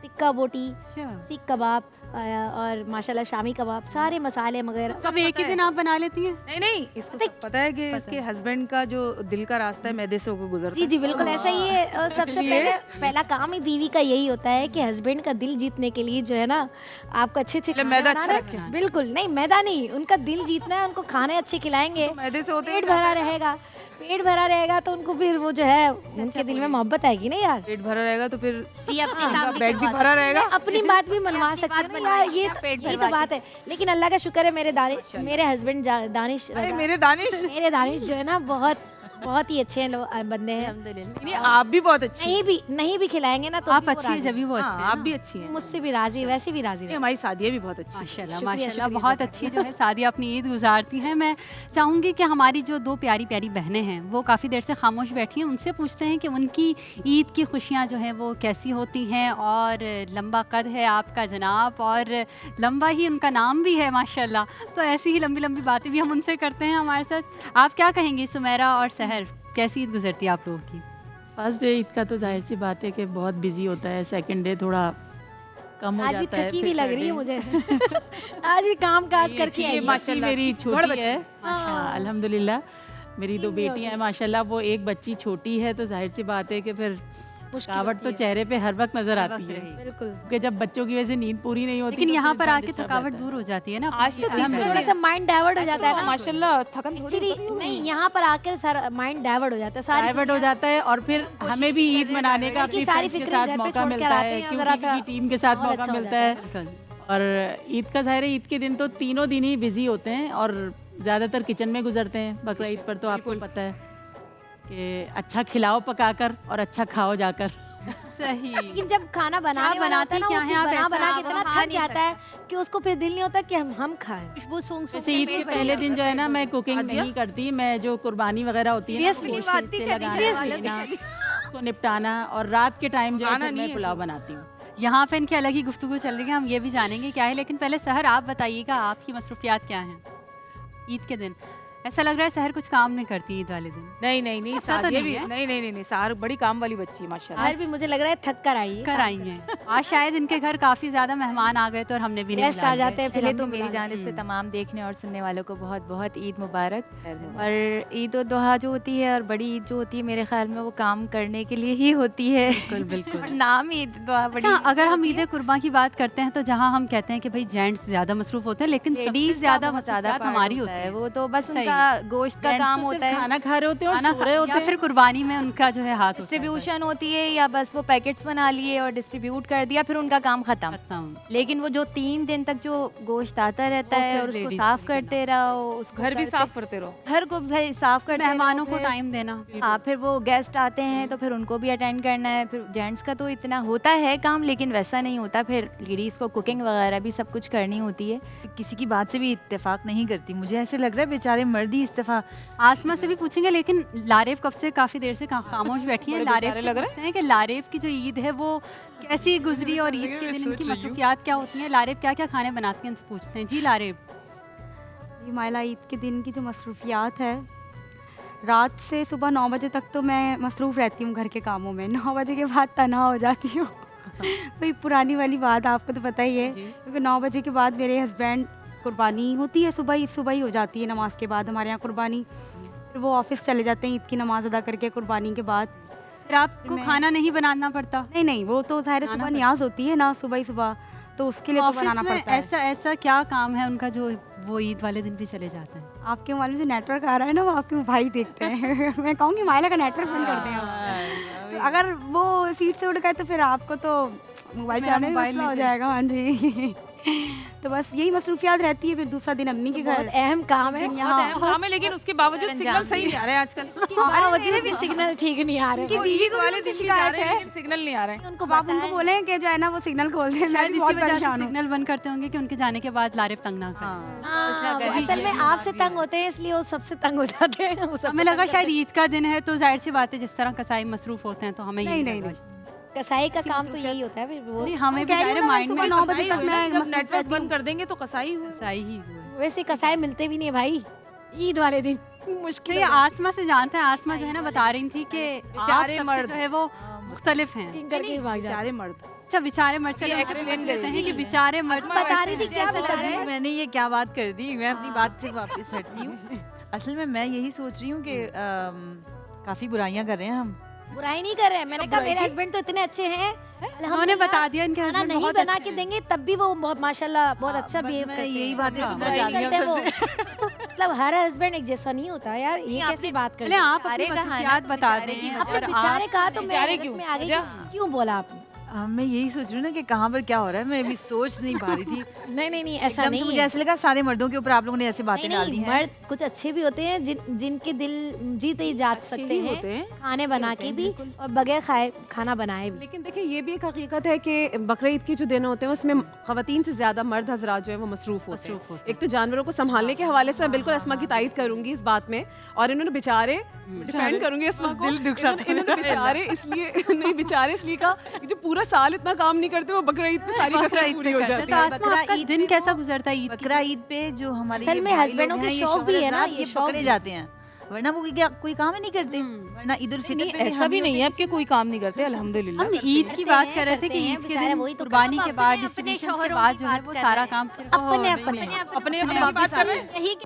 Speaker 2: टिक्का बोटी, सीख कबाब और माशाल्लाह शामी कबाब, सारे मसाले वगैरह
Speaker 1: सब एक ही दिन आप बना लेती हैं?
Speaker 5: नहीं नहीं, इसको सब पता है कि इसके हस्बैंड का जो दिल का रास्ता है मैदे से होकर गुजरता
Speaker 2: जी
Speaker 5: है।
Speaker 2: जी बिल्कुल ऐसा ही है। और सबसे पहले पहला काम ही बीवी का यही होता है कि हस्बैंड का दिल जीतने के लिए जो है ना, आपको अच्छे अच्छे
Speaker 5: मतलब
Speaker 2: खाने
Speaker 5: मैदा
Speaker 2: बनाना
Speaker 5: अच्छा
Speaker 2: है।
Speaker 5: रखें।
Speaker 2: बिल्कुल नहीं, मैदा नहीं, उनका दिल जीतना है, उनको खाने अच्छे खिलाएंगे,
Speaker 5: मैदे से होते
Speaker 2: पेट भरा रहेगा।
Speaker 6: पेट भरा रहेगा तो उनको फिर वो जो है उनके दिल में मोहब्बत आएगी ना यार।
Speaker 5: पेट भरा रहेगा तो फिर
Speaker 2: ये अपनी
Speaker 5: उनका
Speaker 2: काम भी
Speaker 5: पेट भी
Speaker 2: करवा
Speaker 5: भरा
Speaker 2: सकते
Speaker 5: रहेगा।
Speaker 6: अपनी बात भी मनवा
Speaker 2: अपनी
Speaker 6: सकते
Speaker 2: बात
Speaker 6: हैं ना
Speaker 2: मनवा
Speaker 6: यार,
Speaker 2: सकते
Speaker 6: ये
Speaker 2: हैं, पेट
Speaker 6: ये
Speaker 2: भरवा
Speaker 6: तो बात है। लेकिन अल्लाह का शुक्र है मेरे हस्बैंड दानिश
Speaker 5: अरे
Speaker 6: रज़ा,
Speaker 5: मेरे दानिश,
Speaker 6: मेरे दानिश जो है ना बहुत ही अच्छे बंदे हैं।
Speaker 2: अल्हम्दुलिल्लाह।
Speaker 5: नहीं आप भी बहुत अच्छी हैं।
Speaker 6: नहीं भी खिलाएंगे ना तो
Speaker 1: आप
Speaker 6: भी वो
Speaker 1: अच्छी है
Speaker 6: राज़ी
Speaker 1: जब भी वो अच्छे
Speaker 5: हाँ,
Speaker 1: हैं
Speaker 5: आप
Speaker 1: ना।
Speaker 5: भी अच्छी हैं।
Speaker 6: मुझसे भी राजी, वैसे भी राजी
Speaker 5: नहीं,
Speaker 6: रहे।
Speaker 5: हमारी शादियाँ भी बहुत अच्छी हैं।
Speaker 1: माशाल्लाह
Speaker 6: शुक्रिया,
Speaker 1: माशाल्लाह
Speaker 6: शुक्रिया,
Speaker 1: बहुत
Speaker 6: जज़ाक
Speaker 1: अच्छी जो है सादिया अपनी ईद गुजारती हैं। मैं चाहूँगी कि हमारी जो दो प्यारी प्यारी बहनें हैं वो काफ़ी देर से खामोश बैठी हैं, उनसे पूछते हैं कि उनकी ईद की खुशियाँ जो हैं वो कैसी होती हैं। और लंबा कद है आपका जनाब और लंबा ही उनका नाम भी है माशाल्लाह, तो ऐसी ही लंबी लंबी बातें भी हम उनसे करते हैं हमारे साथ। आप क्या कहेंगी सुमेरा और सहर, कैसी ईद गुजरती है आप लोगों की?
Speaker 7: फर्स्ट डे ईद का तो जाहिर सी बात है कि बहुत बिजी होता है। सेकंड डे थोड़ा कम हो
Speaker 6: आज भी
Speaker 7: जाता है।
Speaker 6: थकी
Speaker 7: फिर
Speaker 6: भी लग
Speaker 7: third
Speaker 6: रही है
Speaker 7: day-
Speaker 6: मुझे आज भी काम काज करके आई
Speaker 7: ये
Speaker 6: हूँ।
Speaker 7: माशाल्लाह मेरी
Speaker 5: बड़
Speaker 7: छोटी
Speaker 5: बच्ची।
Speaker 7: है माशा अल्हम्दुलिल्लाह। मेरी दो बेटियां हैं माशाल्लाह, वो एक बच्ची छोटी है तो जाहिर सी बात है कि फिर
Speaker 6: मुश्किल
Speaker 7: थकावट
Speaker 6: होती
Speaker 7: तो
Speaker 6: है।
Speaker 7: चेहरे पे हर वक्त नजर आती है,
Speaker 6: बिल्कुल।
Speaker 7: क्योंकि जब बच्चों की वजह से नींद पूरी नहीं होती
Speaker 1: लेकिन
Speaker 7: तो
Speaker 1: यहाँ
Speaker 7: फिर
Speaker 1: पर
Speaker 7: इंसान
Speaker 1: आके
Speaker 7: disturb
Speaker 1: थकावट
Speaker 7: रहता है।
Speaker 1: दूर हो जाती है ना।
Speaker 5: आज तो
Speaker 1: पूरी
Speaker 5: दिन
Speaker 1: चीज़
Speaker 5: में
Speaker 6: थोड़ा सा माइंड डाइवर्ट हो जाता है ना।
Speaker 5: माशाल्लाह थकन थोड़ी
Speaker 6: एक्चुअली नहीं, यहाँ पर आकर सारा माइंड डाइवर्ट हो जाता है। सारी
Speaker 7: डाइवर्ट हो जाता है और फिर हमें भी ईद मनाने का अपनी
Speaker 6: सारी
Speaker 7: फ्रेंड्स के
Speaker 6: फिक्रें
Speaker 7: साथ
Speaker 6: घर पे
Speaker 7: मौका
Speaker 6: छोड़ कर
Speaker 7: मिलता
Speaker 6: आते
Speaker 7: है,
Speaker 6: हैं, जरा
Speaker 7: क्योंकि
Speaker 6: सा
Speaker 7: टीम के साथ
Speaker 6: माहौल
Speaker 7: मौका
Speaker 6: अच्छा हो
Speaker 7: मिलता
Speaker 6: जाता
Speaker 7: है।
Speaker 1: बिल्कुल।
Speaker 7: और ईद का ज़ाहिर है ईद के दिन तो तीनों दिन ही बिजी होते हैं और ज़्यादातर किचन में गुजरते हैं। बकरा ईद पर तो आपको पता है कि अच्छा खिलाओ पकाकर और अच्छा खाओ जाकर।
Speaker 1: सही।
Speaker 6: लेकिन जब खाना बनाने
Speaker 1: क्या
Speaker 6: वाला होता है ना,
Speaker 1: बनाती क्या
Speaker 6: वो
Speaker 1: हैं आप?
Speaker 6: बना
Speaker 1: ऐसा
Speaker 6: बना के
Speaker 2: आप
Speaker 6: इतना
Speaker 2: खा
Speaker 6: थक
Speaker 2: नहीं
Speaker 6: जाता है कि उसको फिर दिल नहीं होता कि हम खाएं।
Speaker 2: खुशबू सूंघ सूंघ
Speaker 7: वैसे
Speaker 2: के
Speaker 7: ईद के
Speaker 2: पेट भर
Speaker 7: पहले
Speaker 2: जाता
Speaker 7: दिन जो है ना मैं कुकिंग नहीं करती, मैं जो कुर्बानी वगैरह होती है ना
Speaker 6: Seriously?
Speaker 7: गोश्त
Speaker 2: बात नहीं
Speaker 7: से
Speaker 2: करनी,
Speaker 7: लगाना,
Speaker 2: seriously?
Speaker 7: सीना, उसको निपटाना और रात के टाइम जो है
Speaker 5: पकाना
Speaker 7: फिर
Speaker 5: नहीं
Speaker 7: मैं
Speaker 5: है
Speaker 7: पुलाव
Speaker 5: इसमें।
Speaker 7: बनाती हूँ।
Speaker 1: यहाँ पे इनकी अलग ही गुफ्तगू चल रही है, हम ये भी जानेंगे क्या है। लेकिन पहले सहर आप बताइएगा आपकी मसरूफियात क्या हैं ईद के दिन? ऐसा लग रहा है सहर कुछ काम नहीं करती ईद वाले दिन।
Speaker 5: नहीं नहीं नहीं
Speaker 1: ऐसा तो
Speaker 5: सादिया
Speaker 1: नहीं
Speaker 5: भी
Speaker 1: है?
Speaker 5: नहीं सार बड़ी काम वाली बच्ची है माशाल्लाह।
Speaker 6: आज भी मुझे लग रहा है थक कर आई है।
Speaker 1: कर आई हैं आज, शायद इनके घर काफ़ी ज़्यादा मेहमान आ गए तो और हमने भी नहीं
Speaker 6: गेस्ट आ
Speaker 1: बुलाया।
Speaker 6: जाते हैं फिर
Speaker 8: पहले
Speaker 6: हम
Speaker 8: तो
Speaker 6: भी
Speaker 8: मेरी
Speaker 6: बुला
Speaker 8: जानिब से तमाम देखने और सुनने वालों को बहुत बहुत ईद मुबारक। और ईद उल दुहा जो होती है और बड़ी ईद जो होती है मेरे ख्याल में वो काम करने के लिए ही होती है।
Speaker 1: बिल्कुल बिल्कुल।
Speaker 8: और नाम ही ईद दुहा बड़ी
Speaker 1: अच्छा,
Speaker 8: ईद
Speaker 1: अगर हम
Speaker 8: होती है।
Speaker 1: ईद कुर्बा की बात करते हैं तो जहाँ हम कहते हैं कि भाई जेंट्स ज़्यादा मसरूफ होते हैं, लेकिन सबसे
Speaker 8: लेडीज
Speaker 1: ज़्यादा
Speaker 8: बहुत ज़्यादा
Speaker 1: मसरूफियात हमारी होती है।
Speaker 8: वो तो बस
Speaker 1: सही
Speaker 8: उनका गोश्त का
Speaker 7: Gents
Speaker 8: काम
Speaker 7: तो
Speaker 8: होता
Speaker 7: सिर्फ
Speaker 8: है,
Speaker 7: खाना खा रहे होते हैं और
Speaker 1: खाना
Speaker 7: सो रहे होते
Speaker 1: या
Speaker 7: हैं।
Speaker 1: फिर कुर्बानी में उनका जो है हाथ होता है।
Speaker 8: डिस्ट्रीब्यूशन होती है या बस वो पैकेट्स बना लिए और डिस्ट्रीब्यूट कर दिया, फिर उनका काम खत्म।
Speaker 1: खत्म।
Speaker 8: लेकिन वो जो 3 दिन तक जो गोश्त आता रहता
Speaker 1: वो
Speaker 8: है
Speaker 1: फिर
Speaker 8: और उसको
Speaker 1: ladies
Speaker 8: साफ
Speaker 1: को ही
Speaker 8: करते रहो, उसको
Speaker 5: घर भी
Speaker 8: करते-
Speaker 5: साफ करते रहो।
Speaker 8: घर को भाई साफ करते
Speaker 1: मेहमानों
Speaker 8: रहो,
Speaker 1: को
Speaker 8: फिर-
Speaker 1: टाइम देना।
Speaker 8: हाँ, फिर वो गेस्ट आते हैं तो फिर उनको भी अटेंड करना है। फिर जेंट्स का तो इतना होता है काम, लेकिन वैसा नहीं होता। फिर लेडीज़ को कुकिंग वगैरह भी सब कुछ करनी होती है।
Speaker 3: किसी की बात से भी इत्तेफाक नहीं करती। मुझे ऐसे लग रहा है बेचारे मर्द ही इस्तीफा।
Speaker 1: आसमा से भी पूछेंगे, लेकिन लारेफ कब से काफी देर से खामोश बैठी है।
Speaker 5: बड़े
Speaker 1: लारेफ
Speaker 5: बेचारे
Speaker 1: से
Speaker 5: लग रहे
Speaker 1: पूछते हैं कि लारेफ की जो ईद है वो कैसी गुजरी और ईद के दिन इनकी मसरूफियात क्या होती हैं। लारेफ क्या क्या खाने बनाती हैं, इनसे पूछते हैं। जी लारेफ।
Speaker 9: जी माइला, ईद के दिन की जो मसरूफियात है, रात से सुबह 9 बजे तक तो मैं मसरूफ़ रहती हूँ घर के कामों में। 9 बजे के बाद तनहा हो जाती हूँ। वही पुरानी वाली बात, आपको तो पता ही है, क्योंकि 9 बजे के बाद मेरे हस्बैंड, कुर्बानी होती है सुबह ही हो जाती है नमाज के बाद हमारे यहाँ कुर्बानी। फिर वो ऑफिस चले जाते हैं ईद की नमाज अदा करके कुर्बानी के बाद।
Speaker 1: फिर आपको
Speaker 9: मैं-
Speaker 1: खाना नहीं बनाना पड़ता?
Speaker 9: नहीं, वो तो ज़ाहिर है
Speaker 1: बनाना
Speaker 9: सुबह
Speaker 1: पड़ता।
Speaker 9: न्याज होती है ना सुबह ही सुबह, तो उसके लिए तो
Speaker 1: ऑफिस
Speaker 9: बनाना
Speaker 1: में
Speaker 9: पड़ता है।
Speaker 1: ऐसा क्या काम है उनका जो वो ईद वाले दिन भी चले जाते हैं?
Speaker 9: आपके मोबाइल में जो नेटवर्क आ रहा है ना, वो आपके भाई देखते हैं। मैं कहूँगी माइला का नेटवर्क बंद कर दें। तो अगर वो सीट से उठ गए तो फिर आपको तो मोबाइल
Speaker 1: मेरा
Speaker 9: चलाने में
Speaker 1: मोबाइल
Speaker 9: मसला हो
Speaker 1: नीचे।
Speaker 9: जाएगा। हाँ जी। तो बस यही मसरूफियात रहती है। फिर दूसरा दिन अम्मी के
Speaker 6: बहुत
Speaker 9: घर।
Speaker 6: अहम काम है।
Speaker 9: यहाँ
Speaker 5: अहम काम है, लेकिन उसके बावजूद सिग्नल सही नहीं आ रहे हैं आजकल।
Speaker 6: हाँ, मुझे भी सिग्नल ठीक नहीं आ रहे।
Speaker 5: वो ईद वाले दिन भी जा रहे हैं लेकिन सिग्नल नहीं आ रहे हैं।
Speaker 6: उनको
Speaker 9: तो आप उनको
Speaker 6: बताएं।
Speaker 9: बोले कि जो है ना वो सिग्नल खोल दें। मैं
Speaker 1: शायद
Speaker 9: भी
Speaker 1: इसी
Speaker 9: बहुत
Speaker 1: वजह से
Speaker 9: परेशान हूँ।
Speaker 1: सिग्नल बंद करते होंगे कि उनके जाने के बाद लारेफ तंग ना करें।
Speaker 6: हाँ, वो असल में आपसे तंग होते हैं, इसलिए वो सबसे तंग हो जाते हैं। वो सबसे
Speaker 1: हमें लगा
Speaker 6: तंग
Speaker 1: शायद
Speaker 6: होते
Speaker 1: ईद का दिन है तो जाहिर सी बात है जिस तरह कसाई मसरूफ होते हैं तो हमें यही
Speaker 9: नहीं,
Speaker 1: लगा।
Speaker 9: नहीं।
Speaker 6: हैं। कसाई का काम तो यही होता है। फिर वो
Speaker 1: नहीं, हमें भी
Speaker 9: कह रही
Speaker 1: जाहिर
Speaker 9: हूँ ना,
Speaker 1: माइंड में
Speaker 9: सुबह 9 बजे
Speaker 5: कसाई
Speaker 9: तक
Speaker 5: हुए ना,
Speaker 9: मैं
Speaker 5: जब
Speaker 9: मसरूफ
Speaker 5: नेटवर्क
Speaker 9: रहती हूँ।
Speaker 5: बंद कर देंगे तो कसाई हुए।
Speaker 1: कसाई ही हुए।
Speaker 6: वैसे कसाई मिलते भी नहीं है भाई ईद वाले दिन। मुश्किल
Speaker 1: तो ये आसमा से जानते हैं। आसमा जो है ना बता रही थी कि
Speaker 5: बेचारे
Speaker 1: आप सबसे
Speaker 5: मर्द।
Speaker 1: जो है वो मुख्तलिफ हैं।
Speaker 6: करके भाग जाते
Speaker 5: बेचारे मर्द।
Speaker 1: अच्छा, बेचारे मर्द। चलो
Speaker 5: ये
Speaker 1: हम
Speaker 5: explain
Speaker 1: समझ
Speaker 5: कर
Speaker 1: लेते
Speaker 5: रही
Speaker 1: हैं कि
Speaker 5: थी।
Speaker 1: बेचारे मर्द।
Speaker 6: बता रही थी क्या
Speaker 3: अच्छा
Speaker 6: बेचारे
Speaker 3: जी, मैंने ये क्या बात कर दी। मैं अपनी बात से वापस हटती हूँ। असल में मैं यही सोच रही हूँ कि काफ़ी बुराइयां कर रहे हैं हम।
Speaker 6: बुराई नहीं कर रहे हैं। मैंने कहा मेरे हस्बैंड तो इतने अच्छे हैं,
Speaker 1: उन्होंने बता दिया इनके
Speaker 6: खाना
Speaker 1: husband
Speaker 6: नहीं
Speaker 1: बहुत
Speaker 6: बना
Speaker 1: अच्छे
Speaker 6: के
Speaker 1: हैं।
Speaker 6: देंगे तब भी वो बहुत माशाल्लाह बहुत अच्छा
Speaker 3: बस
Speaker 6: बिहेव
Speaker 3: मैं
Speaker 6: करते हैं।
Speaker 3: यही बातें सुनना
Speaker 6: बुराई
Speaker 3: चाह रही हूँ
Speaker 6: करते हैं
Speaker 3: सबसे।
Speaker 6: वो। मतलब हर हस्बैंड एक जैसा नहीं होता यार, ये कैसी बात कर
Speaker 1: पहले
Speaker 6: रहे हैं?
Speaker 1: आप अपनी
Speaker 2: बेचारे का
Speaker 1: मसरूफियात
Speaker 2: हाल,
Speaker 1: बता
Speaker 2: बेचारे की
Speaker 1: दें।
Speaker 6: आपने
Speaker 1: और
Speaker 6: बेचारे
Speaker 1: आप-
Speaker 6: कहा तो मैं
Speaker 5: बेचारे
Speaker 6: हैरत
Speaker 5: क्यों?
Speaker 6: में आ गई
Speaker 5: वजह?
Speaker 6: क्यों बोला आपने?
Speaker 3: मैं यही सोच रही हूँ ना कि कहाँ पर क्या हो रहा है, मैं अभी सोच नहीं पा रही थी।
Speaker 6: नहीं ऐसा
Speaker 3: एकदम से
Speaker 6: नहीं
Speaker 3: मुझे
Speaker 6: है।
Speaker 3: ऐसे लगा सारे मर्दों के ऊपर आप लोगों ने ऐसे बातें
Speaker 6: नहीं,
Speaker 3: डाल दी
Speaker 6: नहीं,
Speaker 3: हैं।
Speaker 6: मर्द कुछ अच्छे भी होते हैं जिनके दिल जीते ही जात
Speaker 5: अच्छे
Speaker 6: सकते
Speaker 5: ही
Speaker 6: हैं,
Speaker 5: होते हैं।
Speaker 6: खाने बना के भी और बगैर खाए खाना बनाए भी।
Speaker 4: लेकिन देखिए ये भी एक हकीकत है कि बकरीद के जो दिन होते हैं उसमें ख़वातीन से ज़्यादा मर्द हजरात जो है वो मसरूफ़ होते हैं। एक तो जानवरों को संभालने के हवाले से मैं बिल्कुल अस्मा की तायद करूंगी इस बात में, और इन्होंने बेचारे डिफेंड करूंगी अस्मा को, इन्होंने बेचारे इसलिए नहीं बेचारे इसलिए कहा कि जो पूरा साल इतना काम नहीं करते वो बकरीद पे सारी कसरत पूरी हो जाती
Speaker 1: तो
Speaker 4: है।
Speaker 1: आसमा, आपका दिन कैसा गुजरता है ईद की?
Speaker 3: बकरा ईद पे जो हमारे
Speaker 6: असल
Speaker 3: ये
Speaker 6: में
Speaker 3: भाई
Speaker 6: हस्बैंडों
Speaker 3: लोग
Speaker 6: के
Speaker 3: हैं, ये
Speaker 6: शौक भी है ना,
Speaker 3: शौहर
Speaker 6: ये
Speaker 3: ये
Speaker 6: शौक
Speaker 3: पकड़े
Speaker 6: भी।
Speaker 3: जाते हैं, वरना वो क्या कोई काम ही नहीं करते। वरना ईद उल फितर
Speaker 5: नहीं,
Speaker 3: पे भी
Speaker 5: ऐसा
Speaker 3: हम
Speaker 5: भी
Speaker 3: ही
Speaker 5: नहीं
Speaker 3: होते
Speaker 5: है आपके कोई काम नहीं करते, अल्हम्दुलिल्लाह।
Speaker 1: हम ईद की बात कर रहे थे कि ईद के दिन कुर्बानी के बाद डिस्ट्रीब्यूशन के बाद जो है वो सारा काम फिर वो
Speaker 6: अपने
Speaker 1: नहीं,
Speaker 6: अपने
Speaker 1: नहीं।
Speaker 5: अपने अपनी बात कर रहे हैं।
Speaker 2: यही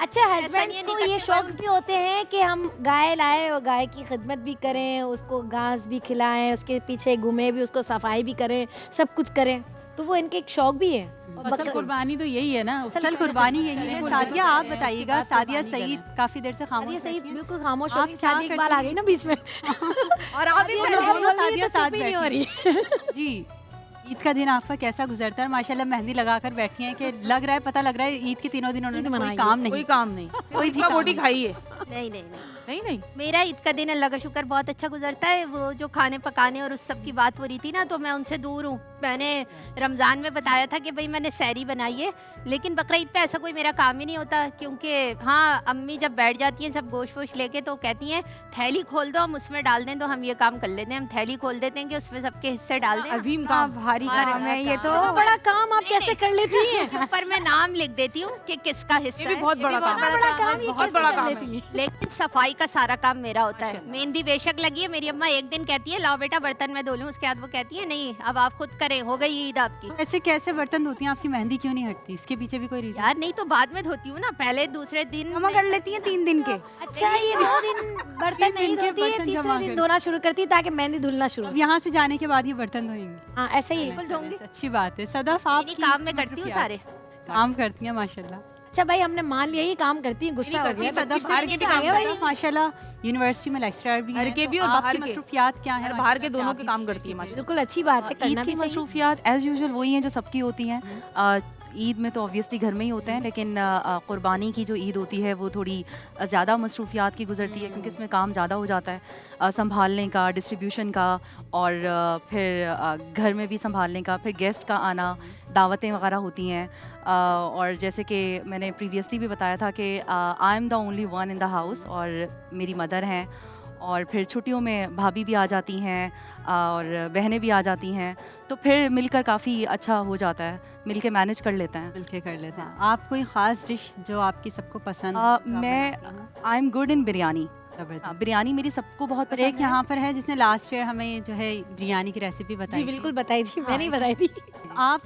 Speaker 6: अच्छा, हस्बैंड्स को ये शौक भी होते हैं कि हम गाय लाए और गाय की खिदमत भी करें, उसको घास भी खिलाएं, उसके पीछे घूमे भी, उसको सफाई भी करें, सब कुछ करें, तो वो इनके एक शौक भी है। और
Speaker 7: असल कुर्बानी तो यही है ना।
Speaker 1: असल कुर्बानी यही है। सादिया आप बताइएगा, सादिया सईद काफी देर से खामोश
Speaker 6: ये सही
Speaker 1: बैठी हैं।
Speaker 6: बिल्कुल खामोश हो
Speaker 1: आप
Speaker 6: गई,
Speaker 1: क्या
Speaker 6: शादी इकबाल आ
Speaker 1: करती
Speaker 6: गई ना बीच में।
Speaker 2: और आप भी
Speaker 1: हम लोग
Speaker 2: पहले
Speaker 1: दोनों सादिया
Speaker 6: तो
Speaker 1: साथ
Speaker 6: चुप ही नहीं हो
Speaker 1: बैठी हैं। जी, ईद का दिन आपका कैसा गुजरता है? माशाल्लाह मेहंदी लगाकर बैठी हैं कि लग रहा है, पता लग रहा है ईद के तीनों दिन उन्होंने कोई
Speaker 6: मनाई
Speaker 1: काम नहीं
Speaker 5: कोई काम नहीं,
Speaker 1: कोई भी
Speaker 5: का
Speaker 1: काम
Speaker 5: रोटी
Speaker 1: नहीं।
Speaker 5: खाई है।
Speaker 2: नहीं नहीं नहीं
Speaker 5: नहीं नहीं
Speaker 2: मेरा ईद का दिन अल्लाह का शुक्र बहुत अच्छा गुजरता है। वो जो खाने पकाने और उस सब की बात हो रही थी ना, तो मैं उनसे दूर हूँ। मैंने रमज़ान में बताया था कि भाई मैंने सैरी बनाई है, लेकिन बकरा ईद पे ऐसा कोई मेरा काम ही नहीं होता, क्योंकि हाँ अम्मी जब बैठ जाती हैं सब गोश्त वोश्त लेके तो कहती हैं थैली खोल दो, हम उसमें डाल दें, तो हम ये काम कर लेते हैं, हम थैली खोल देते हैं कि उसमें सबके हिस्से डाल दें।
Speaker 5: अजीम
Speaker 8: हाँ,
Speaker 5: काम।
Speaker 8: भारी काम है ये तो।
Speaker 6: इतना बड़ा काम आप कैसे कर लेती हैं?
Speaker 2: ऊपर मैं नाम लिख देती हूँ कि किसका हिस्सा
Speaker 5: ये भी
Speaker 2: है।
Speaker 5: बहुत बड़ा काम है।
Speaker 6: बड़ा काम ये
Speaker 5: बहुत
Speaker 6: कैसे
Speaker 5: बड़ा
Speaker 6: कर
Speaker 5: काम
Speaker 6: लेती
Speaker 5: है।
Speaker 6: हैं?
Speaker 2: लेकिन सफाई का सारा काम मेरा होता है। मेहंदी बेशक लगी है, मेरी अम्मा एक दिन कहती है लाओ बेटा बर्तन में धो लूं, उसके बाद वो कहती है नहीं अब आप खुद करें, हो गई ईद आपकी।
Speaker 1: ऐसे कैसे बर्तन धोती हैं? आपकी मेहंदी क्यों नहीं हटती? इसके पीछे भी कोई रीजन?
Speaker 2: यार नहीं तो बाद में धोती हूँ ना, पहले दूसरे दिन
Speaker 8: जमा कर लेती हैं 3 दिन के।
Speaker 6: अच्छा, ये 2 दिन बर्तन नहीं
Speaker 1: दिन के
Speaker 6: धोती है,
Speaker 1: बर्तन
Speaker 6: तीसरे
Speaker 1: जमा
Speaker 6: दिन
Speaker 1: कर-
Speaker 6: धोना शुरू करती है ताकि मेहंदी धुलना शुरू
Speaker 1: अब
Speaker 6: हो।
Speaker 1: यहाँ से जाने के बाद ये बर्तन धोएंगी?
Speaker 6: हाँ, ऐसा ही है।
Speaker 2: बिल्कुल धोंगी।
Speaker 1: अच्छी बात है। सदफ आप
Speaker 2: इन्हीं काम में करती हूँ सारे।
Speaker 1: काम करती हैं माशाल्लाह।
Speaker 6: अच्छा भाई, हमने मान लिया ये काम करती है, गुस्सा हो गया।
Speaker 1: सदफ
Speaker 5: बाहर के
Speaker 1: सदफ
Speaker 5: काम करती
Speaker 1: सदफ माशाल्लाह यूनिवर्सिटी में लेक्चरर भी
Speaker 5: घर
Speaker 1: हैं,
Speaker 5: के भी
Speaker 1: तो
Speaker 5: और बाहर
Speaker 1: आपकी
Speaker 5: के।
Speaker 1: मसरूफियात क्या हैं?
Speaker 5: बाहर के
Speaker 1: माशाल्लाह से
Speaker 5: दोनों
Speaker 1: आप
Speaker 5: के
Speaker 1: भी
Speaker 5: काम
Speaker 1: शेयर
Speaker 5: करती है
Speaker 1: कीजिए।
Speaker 6: बिल्कुल अच्छी बात है,
Speaker 3: ईद
Speaker 6: करना
Speaker 3: की
Speaker 6: भी चाहिए।
Speaker 3: मसरूफियात एज़ यूजुअल वही हैं जो सबकी होती हैं। ईद में तो ऑब्वियसली घर में ही होते हैं, लेकिन कुर्बानी की जो ईद होती है वो थोड़ी ज़्यादा मसरूफियात की गुजरती है, क्योंकि इसमें काम ज़्यादा हो जाता है, संभालने का, डिस्ट्रीब्यूशन का, और फिर घर में भी संभालने का, फिर गेस्ट का आना, दावतें वगैरह होती हैं। और जैसे कि मैंने प्रीवियसली भी बताया था कि I am the only one in the house, और मेरी मदर हैं, और फिर छुट्टियों में भाभी भी आ जाती हैं और बहनें भी आ जाती हैं, तो फिर मिलकर काफ़ी अच्छा हो जाता है, मिलके मैनेज कर लेते हैं।
Speaker 1: मिलके कर लेते हैं। आप कोई खास डिश जो आपकी सबको पसंद हो, जो आप
Speaker 3: मैं
Speaker 1: बनाती हैं?
Speaker 3: I am good in biryani.
Speaker 1: जबरदस्त।
Speaker 3: बिरयानी मेरी सबको बहुत
Speaker 1: और
Speaker 3: पसंद
Speaker 1: एक यहाँ पर है जिसने लास्ट ईयर हमें जो है बिरयानी की रेसिपी बताई
Speaker 6: जी
Speaker 1: थी।
Speaker 6: बिल्कुल बताई थी, मैंने ही बताई थी।
Speaker 1: आप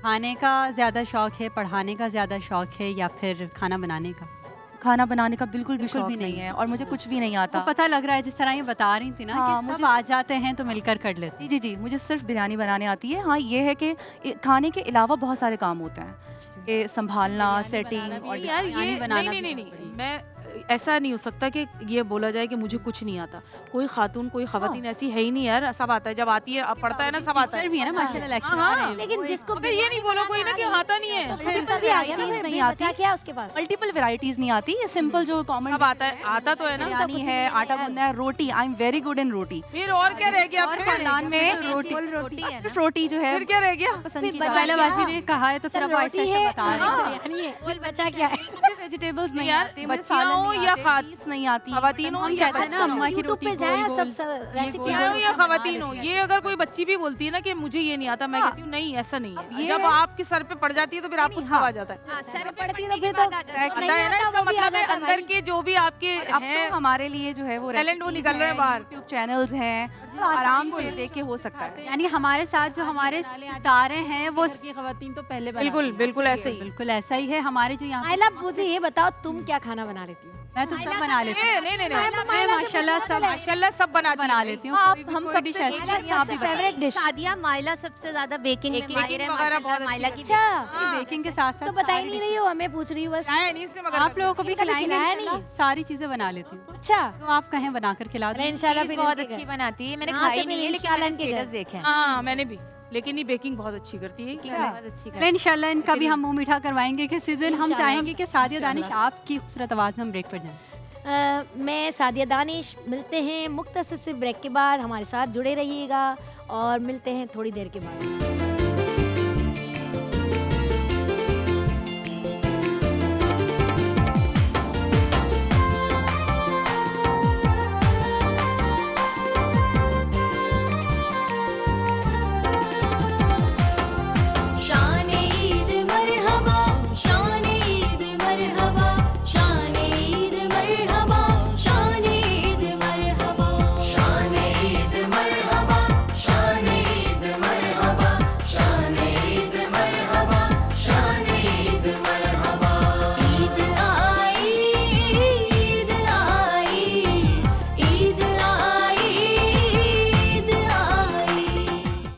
Speaker 1: खाने का ज़्यादा शौक है, पढ़ाने का ज़्यादा शौक है, या फिर खाना बनाने का?
Speaker 3: खाना बनाने का बिल्कुल भी
Speaker 1: बिल्कुल
Speaker 3: शौक
Speaker 1: भी
Speaker 3: नहीं
Speaker 1: नहीं।
Speaker 3: है, और मुझे कुछ भी नहीं आता।
Speaker 1: वो पता लग रहा है जिस तरह ये बता रही थी ना
Speaker 3: हाँ,
Speaker 1: कि सब
Speaker 3: मुझे-
Speaker 1: आ जाते हैं तो मिलकर कर लेते हैं।
Speaker 3: जी जी जी, मुझे सिर्फ बिरयानी बनाने आती है। हाँ, ये है कि खाने के अलावा बहुत सारे काम होते हैं, कि संभालना, सेटिंग और
Speaker 5: नहीं यार,
Speaker 1: बिरयानी
Speaker 5: ये
Speaker 1: बनाना
Speaker 5: नहीं
Speaker 1: भी
Speaker 5: नहीं
Speaker 1: बहुत
Speaker 5: नहीं,
Speaker 1: बड़ी।
Speaker 5: मैं ऐसा नहीं हो सकता कि ये बोला जाए कि मुझे कुछ नहीं आता। कोई खातून, कोई खवातीन ऐसी है ही नहीं यार, सब आता है। जब आती है, अब पढ़ता है ना, सब आता
Speaker 1: टीचर
Speaker 5: है।
Speaker 1: भी है ना माशाल्लाह, लेक्चरर
Speaker 5: हाँ,
Speaker 1: है।
Speaker 6: लेकिन जिसको
Speaker 5: मगर ये नहीं बोलो कोई ना कि आता नहीं है।
Speaker 6: फिर भी आ गया ना,
Speaker 3: varieties
Speaker 6: फिर
Speaker 3: नहीं
Speaker 6: बचा
Speaker 3: आती।
Speaker 6: क्या उसके पास?
Speaker 3: मल्टीपल वेराइटीज नहीं आती, ये सिंपल जो कॉमन
Speaker 5: सब आता है, आता तो है ना।
Speaker 3: बिरयानी है, आटा गूंदना है, रोटी। I am very good in roti.
Speaker 5: फिर और क्या रह गया?
Speaker 3: और
Speaker 5: फिर
Speaker 3: खानदान में
Speaker 8: रोटी है ना।
Speaker 3: सिर्फ रोटी जो है
Speaker 5: फिर क्या रह गया?
Speaker 3: पसंद
Speaker 6: फिर
Speaker 3: की
Speaker 6: बचा
Speaker 3: जाती है।
Speaker 1: माशाल्लाह बाजी ने कहा है तो फिर
Speaker 6: चल,
Speaker 1: अब ऐसे
Speaker 6: रोटी
Speaker 1: ऐसे
Speaker 6: है,
Speaker 1: बता रहे हैं।
Speaker 6: बिरयानी है, बोल बचा क्या है?
Speaker 3: मुझे वेजिटेबल्स नहीं
Speaker 5: यार,
Speaker 3: आते, मुझे
Speaker 5: बच्चियाँ
Speaker 3: सालन
Speaker 5: हो
Speaker 3: नहीं
Speaker 5: या
Speaker 3: आते,
Speaker 5: खात-
Speaker 3: beefs नहीं आती,
Speaker 5: खवातीन हो
Speaker 3: मटन
Speaker 5: या
Speaker 3: नहीं
Speaker 1: कहते हैं ना
Speaker 3: आता।
Speaker 1: अम्मा की
Speaker 6: यूट्यूब
Speaker 1: रोटी
Speaker 6: पे जाए,
Speaker 1: गोल गोल,
Speaker 6: सब
Speaker 1: ये
Speaker 6: रेसिपी
Speaker 1: गोल
Speaker 5: चाहे हो
Speaker 1: गोल
Speaker 5: या
Speaker 1: बना
Speaker 5: खवातीन हो,
Speaker 1: देती
Speaker 5: ये अगर कोई बच्ची भी बोलती है ना कि मुझे ये नहीं आता, मैं कहती हूँ नहीं, ऐसा नहीं है।
Speaker 3: ये
Speaker 5: जब
Speaker 3: है-
Speaker 5: आपके सर पे पड़ जाती है तो फिर आपको सब आ जाता है।
Speaker 2: हाँ, सर पे
Speaker 6: पड़ती है
Speaker 2: पड़ने
Speaker 6: तो फिर
Speaker 2: के
Speaker 6: तो
Speaker 2: बाद आ जाता है।
Speaker 5: पता है ना, इसका मतलब है अंदर के जो भी आपके
Speaker 3: अब
Speaker 5: हैं
Speaker 3: तो हमारे लिए जो है वो
Speaker 5: Talent वो
Speaker 3: recipes
Speaker 5: निकल रहे हैं
Speaker 3: हैं,
Speaker 5: बाहर।
Speaker 3: YouTube चैनल्स हैं, आराम से लेके हो सकता है।
Speaker 1: यानी हमारे साथ जो हमारे सितारे हैं वो
Speaker 7: घर की खवातीन तो पहले
Speaker 5: बिल्कुल बिल्कुल ऐसे ही।
Speaker 1: बिल्कुल ऐसा ही है। हमारे जो यहाँ
Speaker 6: माइला मुझे ये बताओ तुम क्या खाना बना लेती हो?
Speaker 1: मैं तो सब बना लेती हूँ।
Speaker 5: नहीं नहीं
Speaker 1: मैं माशाल्लाह सब
Speaker 5: माशाल्लाह सब
Speaker 1: बना लेती हूँ।
Speaker 3: आप
Speaker 1: कोई भी
Speaker 3: हम
Speaker 1: कोई
Speaker 3: सबसे
Speaker 1: डिश ऐसी नहीं है, आप ही
Speaker 6: फेवरेट डिश
Speaker 2: सादिया माइला सबसे ज्यादा बेकिंग में माहिर है
Speaker 5: वगैरह बहुत
Speaker 2: माशाल्लाह, माइला की
Speaker 6: अच्छा
Speaker 1: बेकिंग के साथ साथ
Speaker 6: तो बता ही नहीं रही हो, हमें पूछ रही हूँ बस।
Speaker 1: आप लोगों को भी
Speaker 6: कभी
Speaker 1: खिलाएंगे
Speaker 6: खिलाया
Speaker 1: इंशाल्लाह।
Speaker 6: नहीं।
Speaker 1: सारी चीजें बना लेती हूँ।
Speaker 6: अच्छा
Speaker 1: तो आप कहें बनाकर खिला दो।
Speaker 6: अरे इंशाल्लाह फिर
Speaker 8: बहुत
Speaker 6: इनके
Speaker 8: अच्छी
Speaker 6: घर।
Speaker 8: बनाती है, मैंने
Speaker 6: यहाँ से
Speaker 8: खाई
Speaker 6: फिर
Speaker 8: नहीं है लेकिन
Speaker 6: इंशाल्लाह
Speaker 8: मैंने
Speaker 6: इनके घर।
Speaker 8: स्टेटस देखे हैं।
Speaker 5: हाँ मैंने भी, लेकिन ये बेकिंग बहुत अच्छी करती है।
Speaker 8: बहुत अच्छी
Speaker 1: अरे इंशाल्लाह इनका भी हम मुंह मीठा करवाएंगे किसी दिन। हम
Speaker 6: इंशाल्लाह।
Speaker 1: चाहेंगे कि सादिया दानिश आपकी खूबसूरत आवाज़ में हम ब्रेक पर जाएं।
Speaker 6: मैं सादिया दानिश, मिलते हैं मुख्तसर से ब्रेक के बाद। हमारे साथ जुड़े रहिएगा और मिलते हैं थोड़ी देर के बाद।